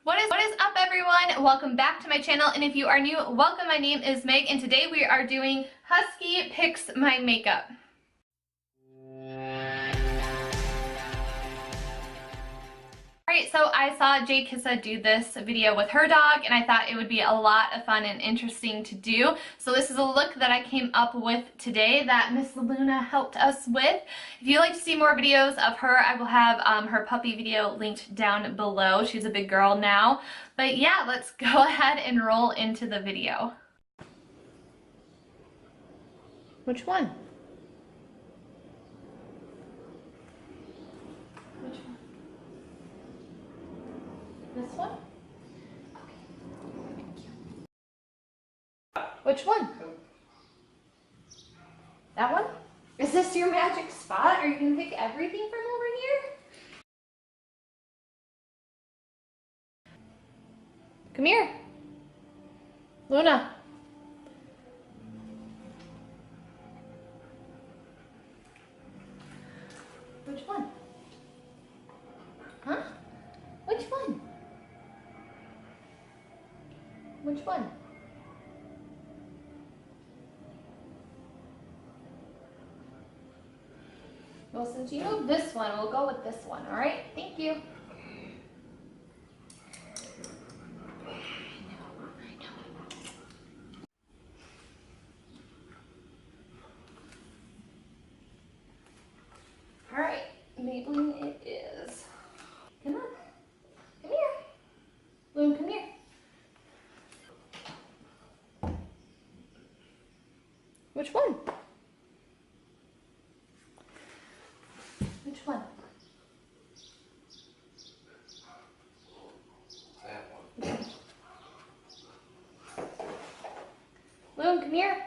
What is up, everyone? Welcome back to my channel, and if you are new, welcome. My name is Meg, and today we are doing Husky Picks My Makeup. Alright, so I saw Jade Kissa do this video with her dog, and I thought it would be a lot of fun and interesting to do. So this is a look that I came up with today that Miss Luna helped us with. If you'd like to see more videos of her, I will have her puppy video linked down below. She's a big girl now. But yeah, let's go ahead and roll into the video. Which one? This one? Okay. Thank you. Which one? That one? Is this your magic spot? Are you going to pick everything from over here? Come here. Luna. Which one? Huh? Which one? Which one? Well, since you know this one, we'll go with this one, all right? Thank you. All right, Maybelline it is. Come on. Come here. Bloom, come here. Which one? Which one? That one. Bloom, come here.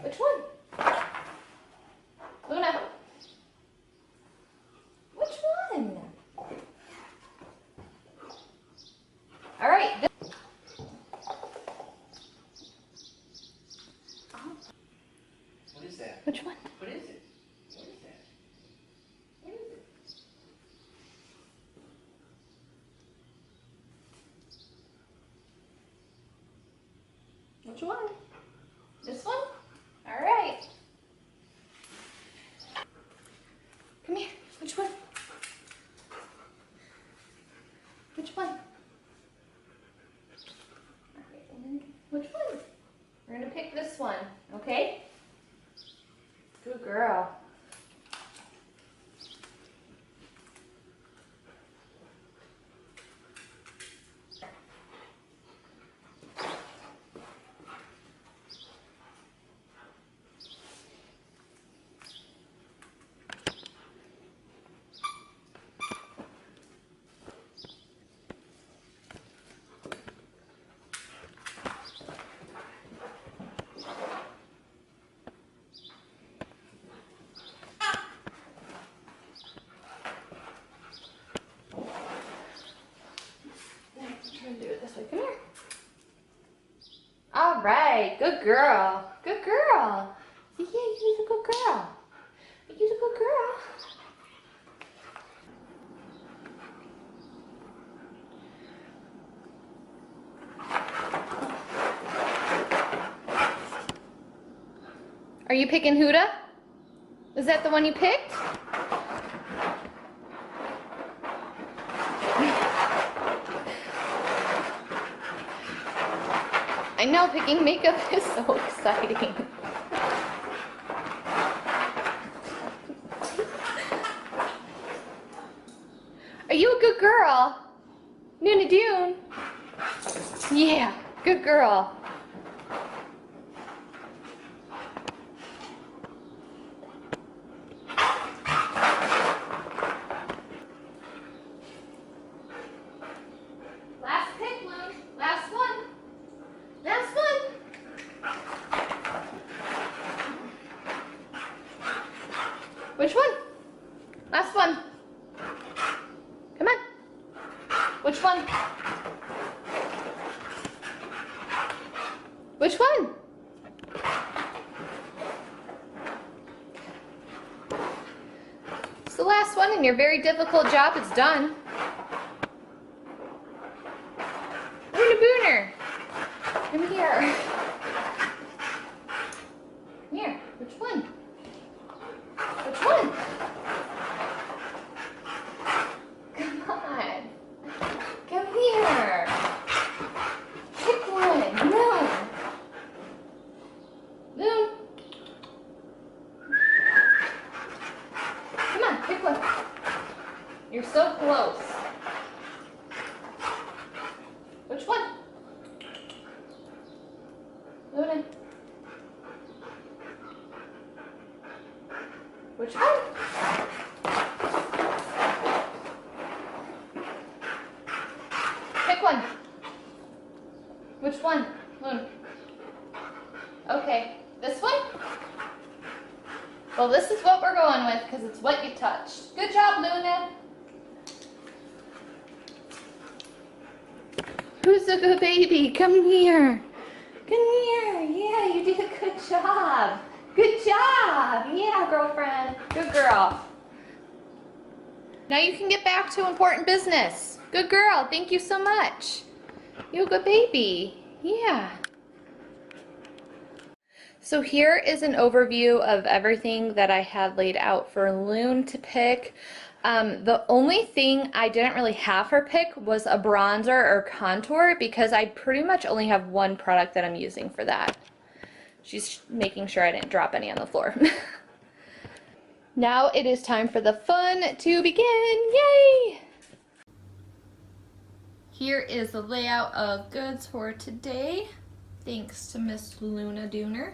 Which one? Luna. Which one? All right. What is that? Which one? What is it? What is that? What is it? Which one? This one? All right. Come here. Which one? Which one? All right. Which one? We're going to pick this one, okay? Good girl. Do it this way. Come here. All right. Good girl. Good girl. Yeah, you're a good girl. You're a good girl. Are you picking Huda? Is that the one you picked? I know, picking makeup is so exciting. Are you a good girl? Nuna Dune? Yeah, good girl. Last pick, Luke. Last one. Last one. Which one? Last one. Come on. Which one? Which one? It's the last one. and your very difficult job is done. Luna Booner, come here. Come here. Which one? Which one? Come on. Come here. Pick one. No. Loon. Come on, pick one. You're so close. Which one? Luna. Which one? Pick one. Which one? Luna. Okay, this one? Well, this is what we're going with because it's what you touched. Good job, Luna. Who's a good baby? Come here. Come here. Yeah, you did a good job. Good job. Yeah, girlfriend. Good girl. Now you can get back to important business. Good girl. Thank you so much. You're a good baby. Yeah. So here is an overview of everything that I had laid out for Loon to pick. The only thing I didn't really have her pick was a bronzer or contour because I pretty much only have one product that I'm using for that. She's making sure I didn't drop any on the floor. Now it is time for the fun to begin. Yay! Here is the layout of goods for today. Thanks to Miss Luna Dooner.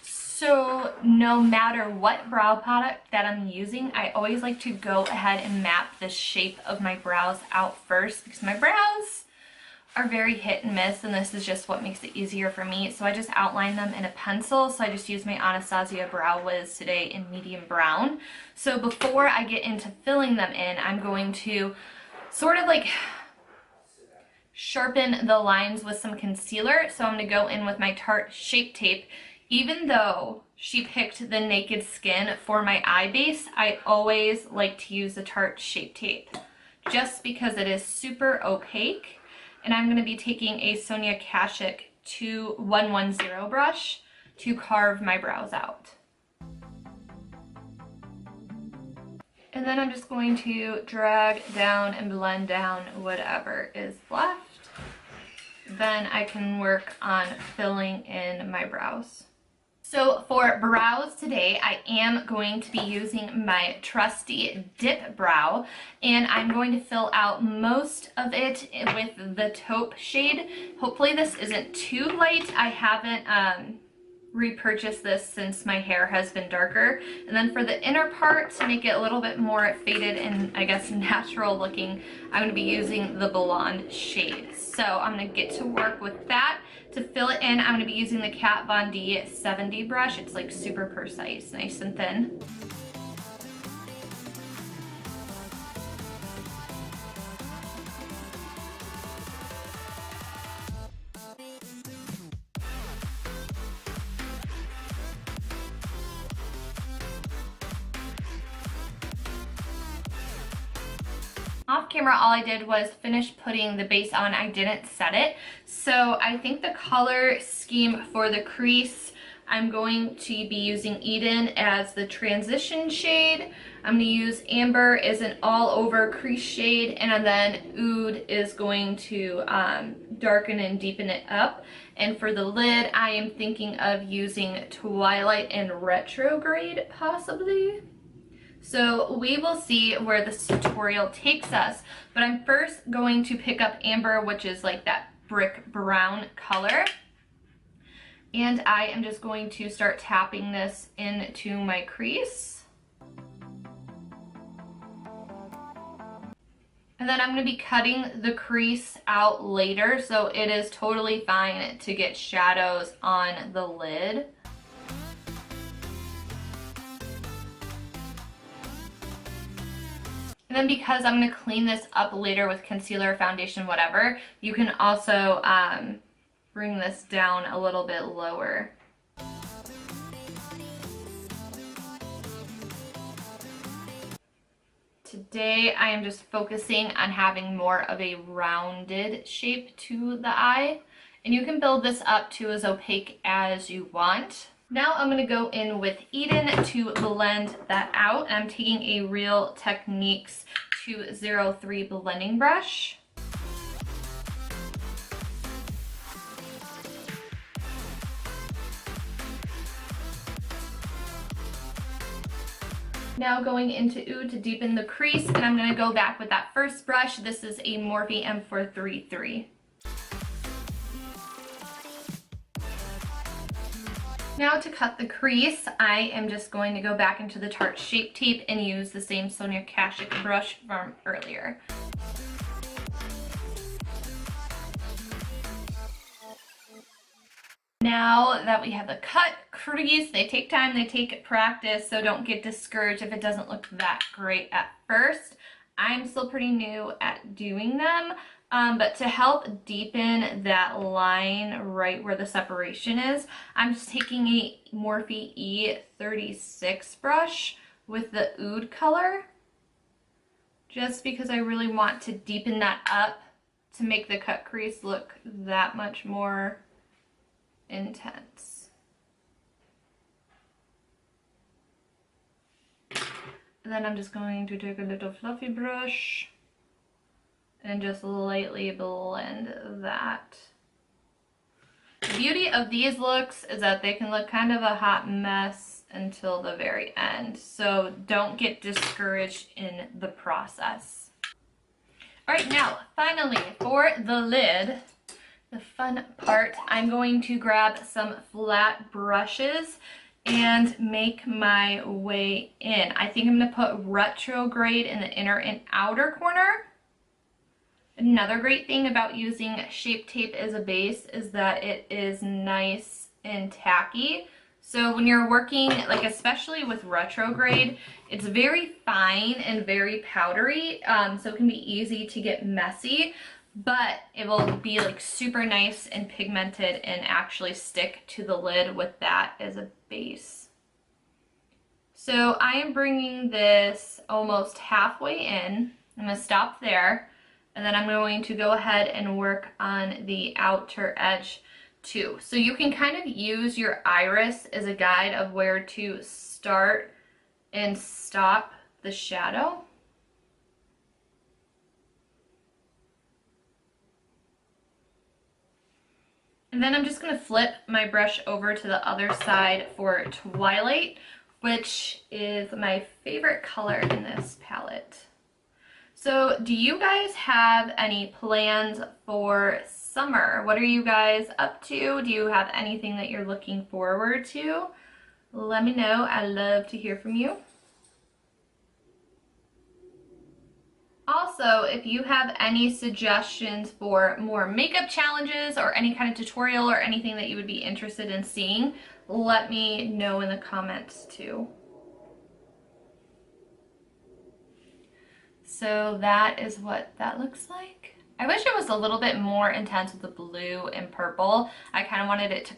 So no matter what brow product that I'm using, I always like to go ahead and map the shape of my brows out first because my brows are very hit and miss, and this is just what makes it easier for me. So I just outline them in a pencil. So I just used my Anastasia Brow Wiz today in medium brown. So before I get into filling them in, I'm going to sort of like sharpen the lines with some concealer. So I'm going to go in with my Tarte Shape Tape. Even though she picked the Naked Skin for my eye base, I always like to use the Tarte Shape Tape just because it is super opaque. And I'm going to be taking a Sonia Kashuk 2110 brush to carve my brows out. And then I'm just going to drag down and blend down whatever is left. Then I can work on filling in my brows. So for brows today, I am going to be using my trusty Dip Brow, and I'm going to fill out most of it with the taupe shade. Hopefully this isn't too light. I haven't repurchased this since my hair has been darker. And then for the inner part, to make it a little bit more faded and I guess natural looking, I'm going to be using the blonde shade. So I'm going to get to work with that. To fill it in, I'm going to be using the Kat Von D 70 brush. It's like super precise, nice and thin. Off camera, all I did was finish putting the base on. I didn't set it. So I think the color scheme for the crease, I'm going to be using Eden as the transition shade. I'm going to use Amber as an all over crease shade, and then Oud is going to darken and deepen it up. And for the lid, I am thinking of using Twilight and Retrograde possibly. So we will see where this tutorial takes us, but I'm first going to pick up Amber, which is like that brick brown color, and I am just going to start tapping this into my crease. And then I'm going to be cutting the crease out later, so it is totally fine to get shadows on the lid. And then because I'm going to clean this up later with concealer, foundation, whatever, you can also bring this down a little bit lower. Today I am just focusing on having more of a rounded shape to the eye, and you can build this up to as opaque as you want. Now I'm going to go in with Eden to blend that out, and I'm taking a Real Techniques 203 blending brush. Now going into Oud to deepen the crease, and I'm going to go back with that first brush. This is a Morphe M433. Now to cut the crease, I am just going to go back into the Tarte Shape Tape and use the same Sonia Kashuk brush from earlier. Now that we have the cut crease, they take time, they take practice, so don't get discouraged if it doesn't look that great at first. I'm still pretty new at doing them, but to help deepen that line right where the separation is, I'm just taking a Morphe E36 brush with the Oud color, just because I really want to deepen that up to make the cut crease look that much more intense. And then I'm just going to take a little fluffy brush and just lightly blend that. The beauty of these looks is that they can look kind of a hot mess until the very end, so don't get discouraged in the process. All right, now finally for the lid, the fun part, I'm going to grab some flat brushes and make my way in. I think I'm going to put Retrograde in the inner and outer corner. Another great thing about using Shape Tape as a base is that it is nice and tacky. So when you're working, like especially with Retrograde, it's very fine and very powdery, so it can be easy to get messy, but it will be like super nice and pigmented and actually stick to the lid with that as a base. So I am bringing this almost halfway in. I'm going to stop there, and then I'm going to go ahead and work on the outer edge too. So you can kind of use your iris as a guide of where to start and stop the shadow. And then I'm just going to flip my brush over to the other side for Twilight, which is my favorite color in this palette. So do you guys have any plans for summer? What are you guys up to? Do you have anything that you're looking forward to? Let me know. I love to hear from you. Also, if you have any suggestions for more makeup challenges or any kind of tutorial or anything that you would be interested in seeing, let me know in the comments too. So that is what that looks like. I wish it was a little bit more intense with the blue and purple. I kind of wanted it to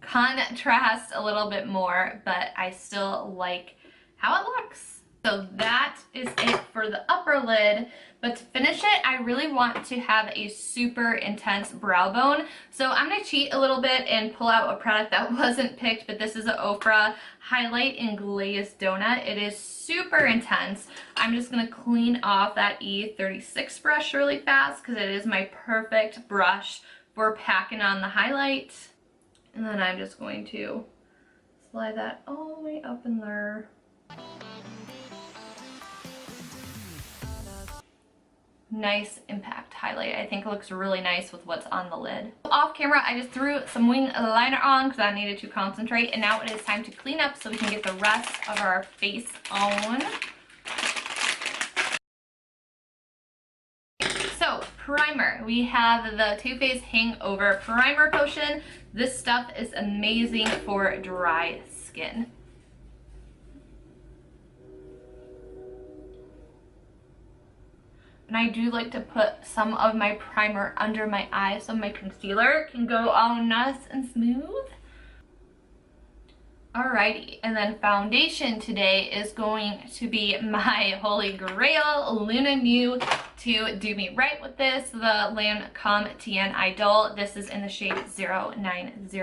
contrast a little bit more, but I still like how it looks. So that is it for the upper lid, but to finish it, I really want to have a super intense brow bone. So I'm going to cheat a little bit and pull out a product that wasn't picked, but this is an Ofra Highlight in Glazed Donut. It is super intense. I'm just going to clean off that E36 brush really fast because it is my perfect brush for packing on the highlight. And then I'm just going to slide that all the way up in there. Nice impact highlight. I think it looks really nice with what's on the lid. Off camera, I just threw some wing liner on because I needed to concentrate, and now it is time to clean up so we can get the rest of our face on. So, primer. We have the Too Faced Hangover Primer Potion. This stuff is amazing for dry skin. And I do like to put some of my primer under my eyes so my concealer can go all nice and smooth. Alrighty, and then foundation today is going to be my holy grail. Luna knew to do me right with this, the Lancome Tien Idol. This is in the shade 090.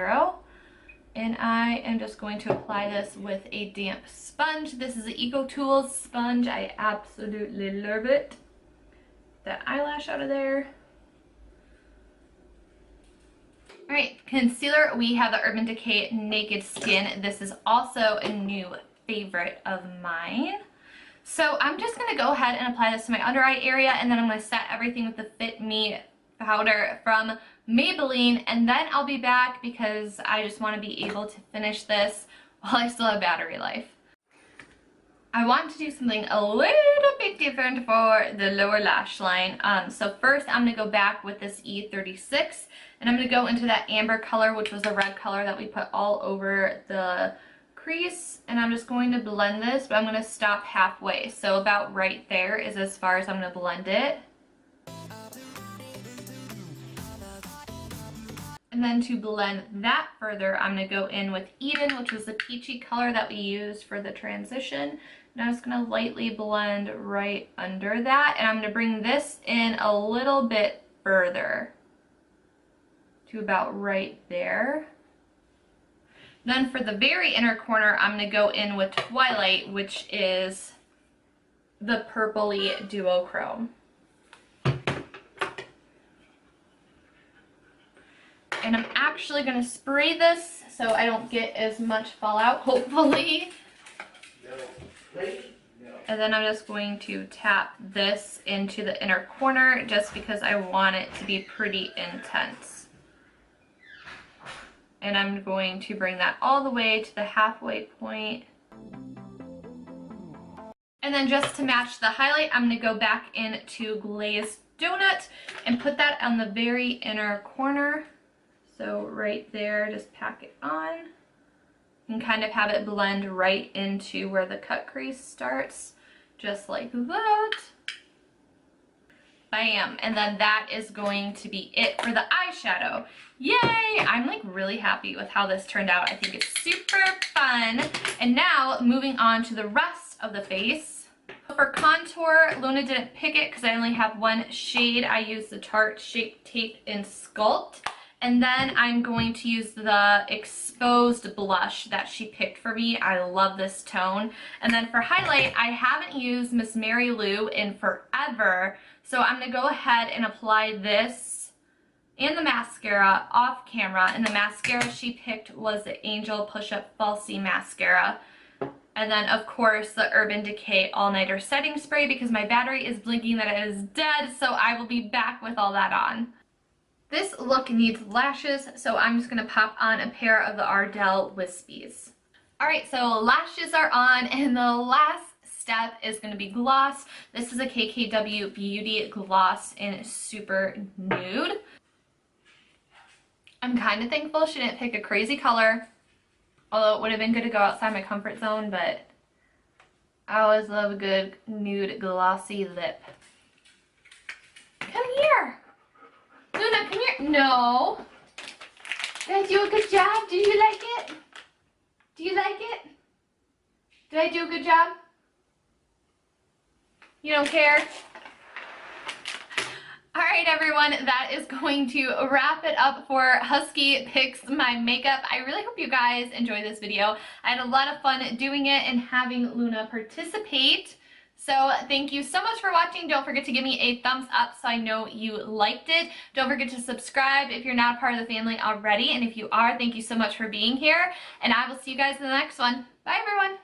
And I am just going to apply this with a damp sponge. This is the Eco Tools sponge. I absolutely love it. That eyelash out of there. Alright, concealer, we have the Urban Decay Naked Skin. This is also a new favorite of mine. So I'm just going to go ahead and apply this to my under eye area, and then I'm going to set everything with the Fit Me powder from Maybelline, and then I'll be back because I just want to be able to finish this while I still have battery life. I want to do something a little bit different for the lower lash line. So first I'm going to go back with this E36, and I'm going to go into that amber color, which was the red color that we put all over the crease, and I'm just going to blend this, but I'm going to stop halfway. So about right there is as far as I'm going to blend it. And then to blend that further, I'm going to go in with Eden, which was the peachy color that we used for the transition. And I'm just going to lightly blend right under that. And I'm going to bring this in a little bit further to about right there. Then for the very inner corner, I'm going to go in with Twilight, which is the purpley duochrome. And I'm actually going to spray this so I don't get as much fallout, hopefully. And then I'm just going to tap this into the inner corner just because I want it to be pretty intense. And I'm going to bring that all the way to the halfway point. And then just to match the highlight, I'm going to go back into Glazed Donut and put that on the very inner corner. So right there, just pack it on and kind of have it blend right into where the cut crease starts, just like that. Bam! And then that is going to be it for the eyeshadow. Yay! I'm like really happy with how this turned out. I think it's super fun. And now moving on to the rest of the face. For contour, Luna didn't pick it because I only have one shade. I used the Tarte Shape Tape in Sculpt. And then I'm going to use the exposed blush that she picked for me. I love this tone. And then for highlight, I haven't used Miss Mary Lou in forever. So I'm going to go ahead and apply this and the mascara off camera. And the mascara she picked was the Angel Push-Up Falsie Mascara. And then, of course, the Urban Decay All Nighter Setting Spray because my battery is blinking that it is dead. So I will be back with all that on. This look needs lashes, so I'm just going to pop on a pair of the Ardell Wispies. Alright, so lashes are on, and the last step is going to be gloss. This is a KKW Beauty gloss in Super Nude. I'm kind of thankful she didn't pick a crazy color, although it would have been good to go outside my comfort zone, but I always love a good nude glossy lip. Come here! Luna, come here. No. Did I do a good job? Did you like it? Do you like it? Did I do a good job? You don't care? Alright everyone, that is going to wrap it up for Husky Picks My Makeup. I really hope you guys enjoyed this video. I had a lot of fun doing it and having Luna participate. So thank you so much for watching. Don't forget to give me a thumbs up so I know you liked it. Don't forget to subscribe if you're not a part of the family already. And if you are, thank you so much for being here. And I will see you guys in the next one. Bye everyone.